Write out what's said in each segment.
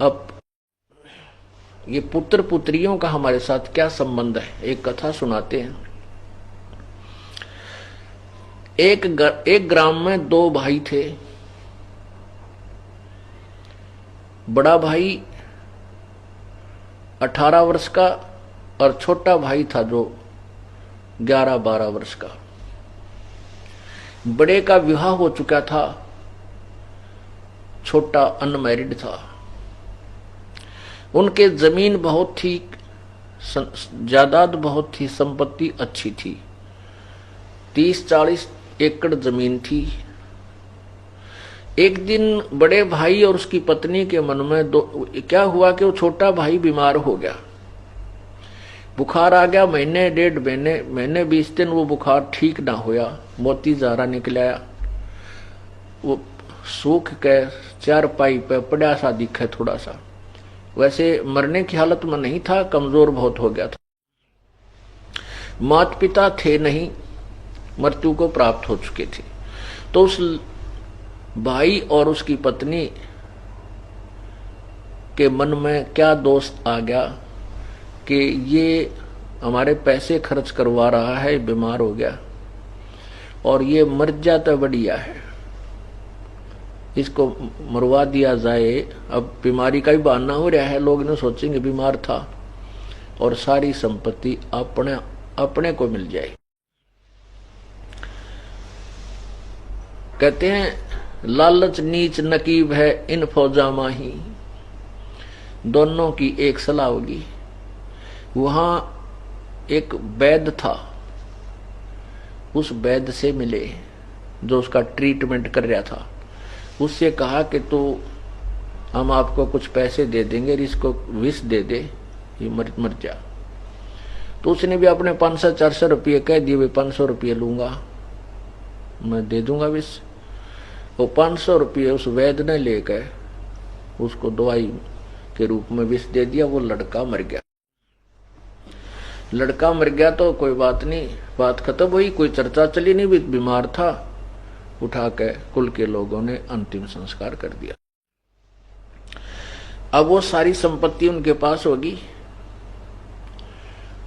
अब ये पुत्र पुत्रियों का हमारे साथ क्या संबंध है, एक कथा सुनाते हैं। एक ग्राम में दो भाई थे। बड़ा भाई 18 वर्ष का और छोटा भाई था जो 11-12 वर्ष का। बड़े का विवाह हो चुका था, छोटा अनमैरिड था। उनके जमीन बहुत थी, जायदाद बहुत थी, संपत्ति अच्छी थी, 30-40 एकड़ जमीन थी। एक दिन बड़े भाई और उसकी पत्नी के मन में क्या हुआ कि वो छोटा भाई बीमार हो गया, बुखार आ गया। महीने 1.5 महीने 20 दिन वो बुखार ठीक ना होया, मोती जारा निकल आया। वो सूख के चारपाई पे पड़ा सा दिखे, थोड़ा सा, वैसे मरने की हालत में नहीं था, कमजोर बहुत हो गया था। माता पिता थे नहीं, मृत्यु को प्राप्त हो चुके थे। तो उस भाई और उसकी पत्नी के मन में क्या दोष आ गया कि ये हमारे पैसे खर्च करवा रहा है, बीमार हो गया और ये मर जाता बढ़िया है, इसको मरवा दिया जाए। अब बीमारी का ही बहाना हो रहा है, लोग ने सोचेंगे बीमार था और सारी संपत्ति अपने को मिल जाए। कहते हैं लालच नीच नकीब है इन फौजा माही। दोनों की एक सलाह होगी। वहां एक वैद्य था, उस वैद्य से मिले जो उसका ट्रीटमेंट कर रहा था। उससे कहा कि तो हम आपको कुछ पैसे दे देंगे, इसको विष दे दे, ये मर जा। तो उसने भी अपने 500-400 रुपये कह दिए, 500 रुपये लूंगा, मैं दे दूंगा विष। वो 500 रुपये उस वैद्य ने लेकर उसको दवाई के रूप में विष दे दिया। वो लड़का मर गया। लड़का मर गया तो कोई बात नहीं, बात खत्म हुई, कोई चर्चा चली नहीं, भी बीमार था। उठा के कुल के लोगों ने अंतिम संस्कार कर दिया। अब वो सारी संपत्ति उनके पास होगी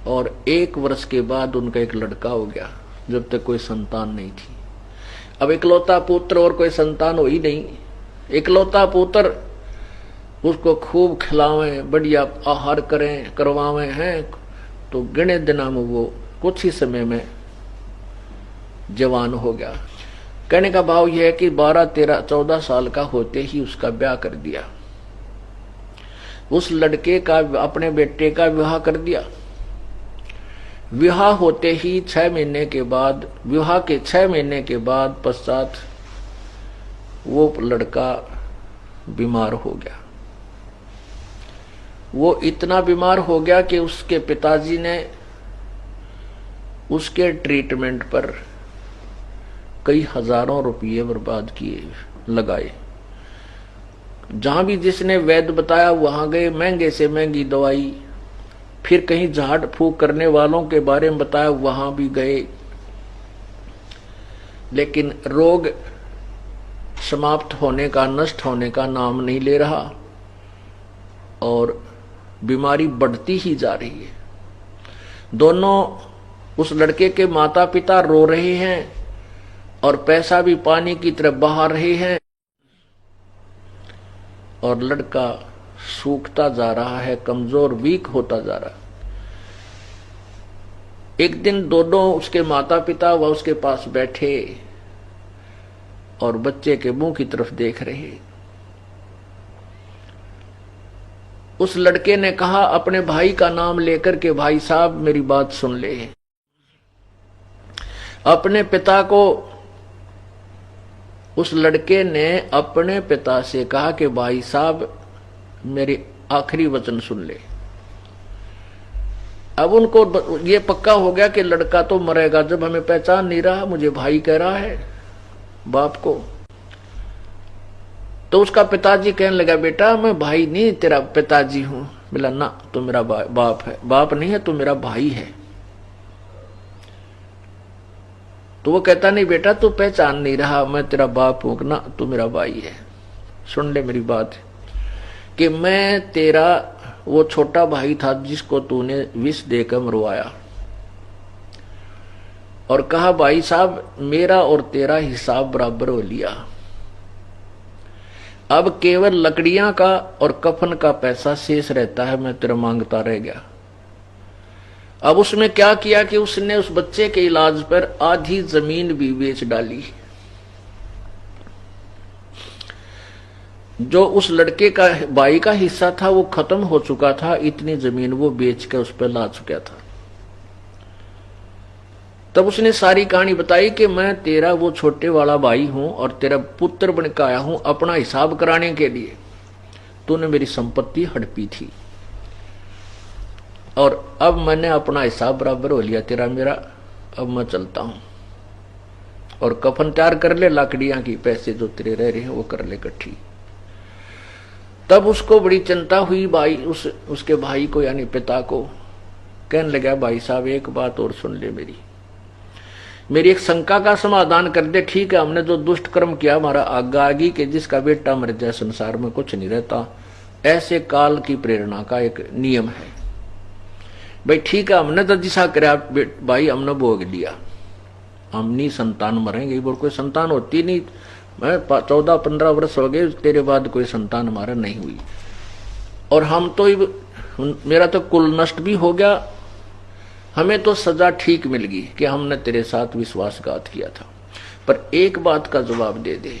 और 1 वर्ष के बाद उनका एक लड़का हो गया, जब तक कोई संतान नहीं थी। अब इकलौता पुत्र और कोई संतान हो ही नहीं। इकलौता पुत्र, उसको खूब खिलावें, बढ़िया आहार करें, करवावें हैं, तो गिने दिनों में वो कुछ ही समय में जवान हो गया। कहने का भाव यह है कि 12, 13, 14 साल का होते ही उसका ब्याह कर दिया। उस लड़के का, अपने बेटे का विवाह कर दिया। विवाह होते ही 6 महीने के बाद, विवाह के 6 महीने के बाद पश्चात वो लड़का बीमार हो गया। वो इतना बीमार हो गया कि उसके पिताजी ने उसके ट्रीटमेंट पर कई हजारों रुपये बर्बाद किए, लगाए। जहां भी जिसने वैद्य बताया वहां गए, महंगे से महंगी दवाई। फिर कहीं झाड़ फूक करने वालों के बारे में बताया, वहां भी गए, लेकिन रोग समाप्त होने का, नष्ट होने का नाम नहीं ले रहा और बीमारी बढ़ती ही जा रही है। दोनों, उस लड़के के माता पिता रो रहे हैं और पैसा भी पानी की तरह बहा रहे हैं और लड़का सूखता जा रहा है, कमजोर, वीक होता जा रहा है। एक दिन दोनों, उसके माता पिता व उसके पास बैठे और बच्चे के मुंह की तरफ देख रहे। उस लड़के ने कहा अपने भाई का नाम लेकर के, भाई साहब मेरी बात सुन ले। अपने पिता को, उस लड़के ने अपने पिता से कहा कि भाई साहब मेरे आखिरी वचन सुन ले। अब उनको ये पक्का हो गया कि लड़का तो मरेगा, जब हमें पहचान नहीं रहा, मुझे भाई कह रहा है बाप को। तो उसका पिताजी कहने लगा, बेटा मैं भाई नहीं तेरा पिताजी हूं। बोला ना, तो मेरा बाप है। बाप नहीं है तो मेरा भाई है। तो वो कहता नहीं बेटा तू पहचान नहीं रहा, मैं तेरा बाप हूं ना, तू मेरा भाई है, सुन ले मेरी बात। कि मैं तेरा वो छोटा भाई था जिसको तूने विष देकर मरवाया, और कहा भाई साहब मेरा और तेरा हिसाब बराबर हो लिया, अब केवल लकड़ियां का और कफन का पैसा शेष रहता है, मैं तेरा मांगता रह गया। अब उसने क्या किया कि उसने उस बच्चे के इलाज पर आधी जमीन भी बेच डाली। जो उस लड़के का भाई का हिस्सा था वो खत्म हो चुका था, इतनी जमीन वो बेच के उस पर ला चुका था। तब उसने सारी कहानी बताई कि मैं तेरा वो छोटे वाला भाई हूं और तेरा पुत्र बनकर आया हूं अपना हिसाब कराने के लिए। तूने मेरी संपत्ति हड़पी थी और अब मैंने अपना हिसाब बराबर हो लिया तेरा मेरा, अब मैं चलता हूं और कफन तैयार कर ले, लाकड़ियां की पैसे जो तेरे रह रहे हैं वो कर ले इकट्ठी। तब उसको बड़ी चिंता हुई, भाई उसके भाई को यानी पिता को। कहने लगा भाई साहब एक बात और सुन ले, मेरी एक शंका का समाधान कर दे। ठीक है हमने जो दुष्ट कर्म किया हमारा आगा आगी के जिसका बेटा मर जाए संसार में कुछ नहीं रहता, ऐसे काल की प्रेरणा का एक नियम है भाई। ठीक है हमने तो जिसा कराया भाई हमने भोग लिया, हमनी संतान मरेंगे, बोल कोई संतान होती नहीं, मैं 14-15 वर्ष हो गए तेरे बाद कोई संतान हमारा नहीं हुई, और हम तो मेरा तो कुल नष्ट भी हो गया, हमें तो सजा ठीक मिल गई कि हमने तेरे साथ विश्वासघात किया था। पर एक बात का जवाब दे दे,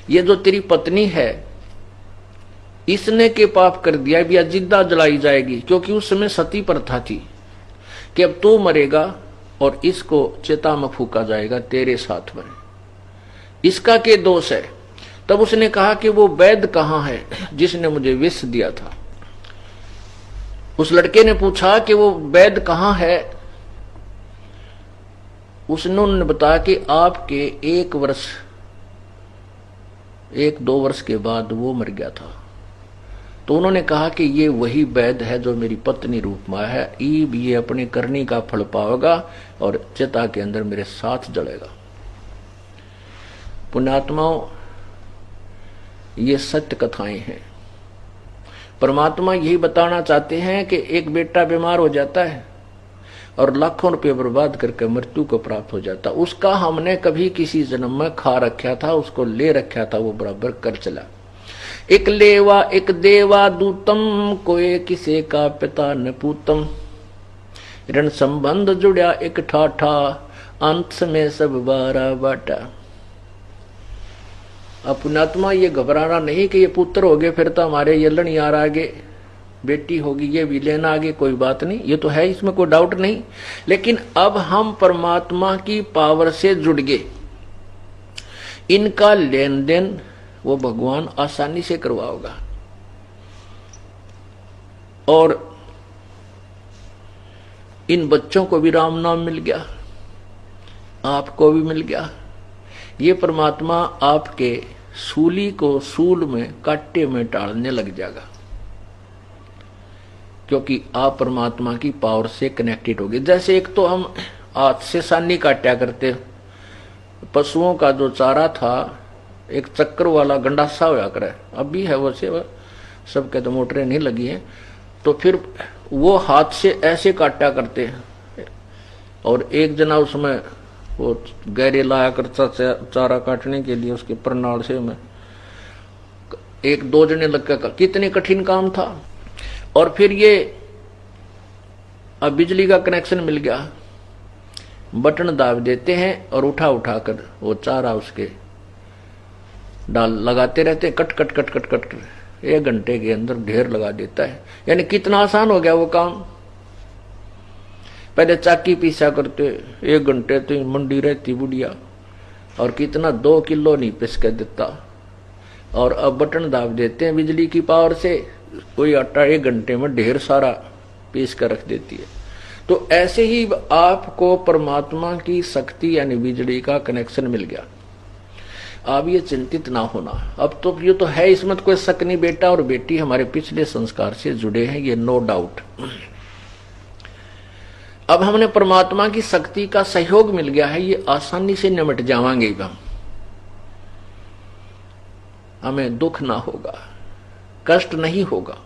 ये जो तेरी पत्नी है इसने के पाप कर दिया भी जिंदा जलाई जाएगी, क्योंकि उस समय सती प्रथा थी कि अब तू मरेगा और इसको चिता में फूका जाएगा तेरे साथ में, इसका के दोष है। तब उसने कहा कि वो वैद्य कहां है जिसने मुझे विष दिया था। उस लड़के ने पूछा कि वो वैद्य कहां है। उसने बताया कि आपके 1-2 वर्ष के बाद वो मर गया था। तो उन्होंने कहा कि ये वही वैद्य है जो मेरी पत्नी रूप में है, ये अपनी करनी का फल पाएगा और चिता के अंदर मेरे साथ जलेगा। पुण्यात्माओं ये सत्य कथाएं हैं। परमात्मा यही बताना चाहते हैं कि एक बेटा बीमार हो जाता है और लाखों रुपए बर्बाद करके मृत्यु को प्राप्त हो जाता, उसका हमने कभी किसी जन्म में खा रखा था, उसको ले रखा था, वो बराबर कर चला। एक लेवा एक देवा दूतम, कोई किसे का पिता न पूतम, ऋण संबंध जुड़ा एक ठाठा, अंत में सब बारा बाटा। पुण्यात्मा ये घबराना नहीं कि ये पुत्र हो गए फिर तो हमारे ये लड़ यार आगे, बेटी होगी ये भी लेना आगे, कोई बात नहीं, ये तो है इसमें कोई डाउट नहीं। लेकिन अब हम परमात्मा की पावर से जुड़ गए, इनका लेन देन वो भगवान आसानी से करवाओगा। और इन बच्चों को भी राम नाम मिल गया, आपको भी मिल गया। ये परमात्मा आपके सूली को सूल में कांटे में टालने लग जाएगा, क्योंकि आप परमात्मा की पावर से कनेक्टेड हो गए। जैसे एक तो हम हाथ से सानी काटा करते, पशुओं का जो चारा था एक चक्कर वाला गंडासा होया करे, अब भी है वैसे, सबके तो मोटरें नहीं लगी हैं, तो फिर वो हाथ से ऐसे काटा करते हैं और एक जना उसमें वो गहरे लाया करता चारा काटने के लिए, उसके प्रणाल से में 1-2 जने लग कर, कितने कठिन काम था। और फिर ये अब बिजली का कनेक्शन मिल गया, बटन दाब देते हैं और उठा उठा कर वो चारा उसके डाल लगाते रहते, cut cut cut cut cut 1 घंटे के अंदर ढेर लगा देता है। यानी कितना आसान हो गया वो काम। पहले चाकी पीसा करते 1 घंटे तो मंडी रहती बुढ़िया, और कितना 2 किलो नहीं पिस के देता, और अब बटन दाब देते हैं बिजली की पावर से, कोई आटा 1 घंटे में ढेर सारा पीस कर रख देती है। तो ऐसे ही आपको परमात्मा की शक्ति यानी बिजली का कनेक्शन मिल गया। आप ये चिंतित ना होना, अब तो ये तो है, इसमें तो कोई शक नहीं, बेटा और बेटी हमारे पिछले संस्कार से जुड़े हैं, ये नो डाउट। अब हमने परमात्मा की शक्ति का सहयोग मिल गया है, ये आसानी से निमट जावांगे हम, हमें दुख ना होगा। कष्ट नहीं होगा।